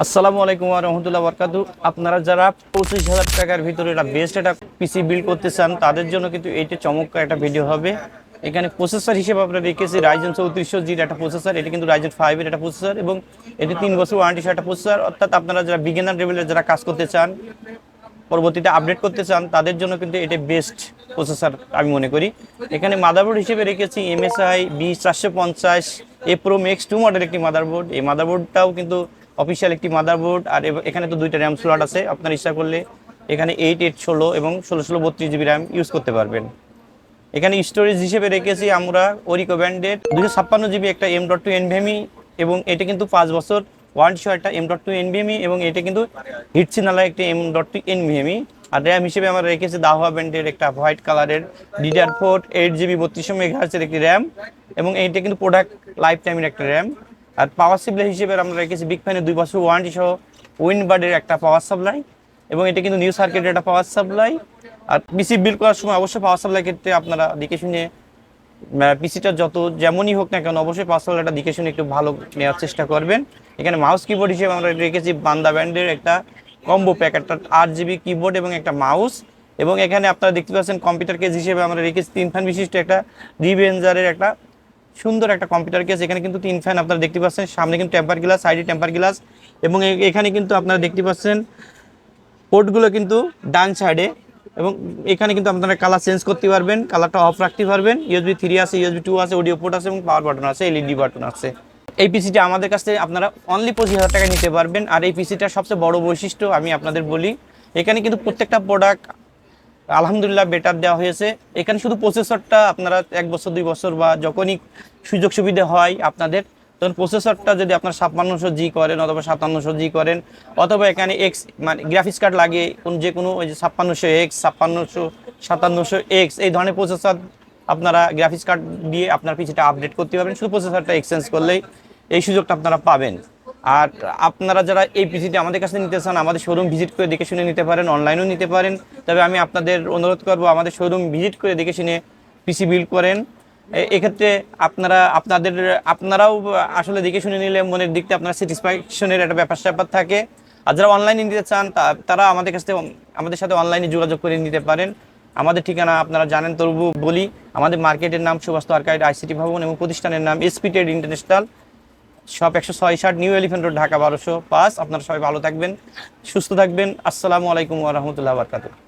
আসসালামু আলাইকুম ওয়া রাহমাতুল্লাহি ওয়া বারাকাতুহু। আপনারা যারা 25,000 টাকার ভিতরে একটা বেস্ট একটা পিসি বিল্ড করতে চান তাদের জন্য কিন্তু এইটা চমৎকার একটা ভিডিও হবে। এখানে প্রসেসর হিসেবে আমরা রেখেছি Ryzen 3400G এর একটা প্রসেসর, এটা কিন্তু Ryzen 5 এর একটা প্রসেসর এবং এটি 3 বছর ওয়ারেন্টি সহ একটা প্রসেসর। অর্থাৎ আপনারা যারা বিগিনার লেভেলের যারা কাজ করতে চান, পরবর্তীতে আপডেট করতে চান তাদের জন্য কিন্তু এটা বেস্ট প্রসেসর আমি মনে করি। এখানে মাদারবোর্ড হিসেবে রেখেছি MSI B450 A Pro Max 2 model একটি মাদারবোর্ড। এই মাদারবোর্ডটাও কিন্তু অফিসিয়াল একটি মাদারবোর্ড। আর এখানে তো দুইটা র্যাম স্লট আছে, আপনার ইচ্ছা করলে এখানে 8/8/16 এবং 16/16/32 GB র্যাম ইউজ করতে পারবেন। এখানে স্টোরেজ হিসেবে রেখেছি আমরা ওরিকো ব্র্যান্ডের 256 GB একটা M.2 NVMe এবং এটা কিন্তু 5 বছর ওয়ারেন্টি সহ একটা M.2 NVMe এবং এটা কিন্তু হিটসিনালা একটি M.2 NVMe। আর র্যাম হিসেবে আমরা রেখেছি দাহোয়া ব্র্যান্ডের একটা হোয়াইট কালারের DDR4 8GB 3200 MHz এর একটি র্যাম এবং এইটা কিন্তু প্রোডাক্ট লাইফ টাইমের একটা র্যাম। আর পাওয়ার সাপ্লাই হিসেবে আমরা রেখেছি বিগ ফ্যানের 2 বছর ওয়ারেন্টি সহ উইনবার্ডের একটা পাওয়ার সাপ্লাই এবং এটা কিন্তু নিউ সার্কিটের একটা পাওয়ার সাপ্লাই। আর পিসি বিল্ড করার সময় অবশ্যই পাওয়ার সাপ্লাই ক্ষেত্রে আপনারা দেখে শুনে পিসিটা যত যেমনই হোক না কেন অবশ্যই পাওয়ার সাপ্লাইটা দেখে শুনে একটু ভালো নেওয়ার চেষ্টা করবেন। এখানে মাউস কিবোর্ড হিসেবে আমরা রেখেছি বান্দা ব্র্যান্ডের একটা কম্বো প্যাক, একটা 8GB কিবোর্ড এবং একটা মাউস। এবং এখানে আপনারা দেখতে পাচ্ছেন কম্পিউটার কেস হিসেবে আমরা রেখেছি 3 ফ্যান বিশিষ্ট একটা রিভেঞ্জারের একটা সুন্দর একটা কম্পিউটার কেস। এখানে কিন্তু 3 ফ্যান আপনারা দেখতে পাচ্ছেন, সামনে কিন্তু টেম্পার গ্লাস, সাইডে টেম্পার গ্লাস এবং এখানে কিন্তু আপনারা দেখতে পাচ্ছেন পোর্টগুলো কিন্তু ডান সাইডে এবং এখানে কিন্তু আপনারা কালার চেঞ্জ করতে পারবেন, কালারটা অফ রাখতে পারবেন। USB 3 আছে, USB 2 আছে, অডিও পোর্ট আছে এবং পাওয়ার বাটন আছে, LED বাটন আছে। এই পিসিটা আমাদের কাছ থেকে আপনারা অনলি 25,000 টাকা নিতে পারবেন। আর এই পিসিটার সবচেয়ে বড় বৈশিষ্ট্য আমি আপনাদের বলি, এখানে কিন্তু প্রত্যেকটা প্রোডাক্ট আলহামদুলিল্লাহ বেটার দেওয়া হয়েছে। এখানে শুধু প্রসেসরটা আপনারা 1 বছর 2 বছর বা যখনই সুযোগ সুবিধা হয় আপনাদের, তখন প্রসেসরটা যদি আপনার 5600G করেন অথবা 5700G করেন অথবা এখানে এক্স মানে গ্রাফিক্স কার্ড লাগে যে কোনো ওই যে 5600X 5700 5700X এই ধরনের প্রসেসর আপনারা গ্রাফিক্স কার্ড দিয়ে আপনার পিসিটা আপডেট করতে পারবেন, শুধু প্রসেসরটা এক্সচেঞ্জ করলেই এই সুযোগটা আপনারা পাবেন। আর আপনারা যারা এই পিসিটি আমাদের কাছে নিতে চান আমাদের শোরুম ভিজিট করে দেখে শুনে নিতে পারেন, অনলাইনেও নিতে পারেন। তবে আমি আপনাদের অনুরোধ করব আমাদের শোরুম ভিজিট করে দেখে শুনে পিসি বিল্ড করেন। এক্ষেত্রে আপনারাও আসলে দেখে শুনে নিলে মনের দিক থেকে আপনার স্যাটিসফ্যাকশনের একটা ব্যাপার থাকে। আর যারা অনলাইনে নিতে চান তারা আমাদের সাথে অনলাইনে যোগাযোগ করে নিতে পারেন। আমাদের ঠিকানা আপনারা জানেন, তবু বলি। আমাদের মার্কেটের নাম সুবাস্তু আর্কাইড ICT ভবন এবং প্রতিষ্ঠানের নাম SP trade international, shop 106 new elephant road, Dhaka 1205। আপনারা সবাই ভালো থাকবেন, সুস্থ থাকবেন। আসসালামু আলাইকুম ওয়া রাহমাতুল্লাহি ওয়া বারাকাতুহু।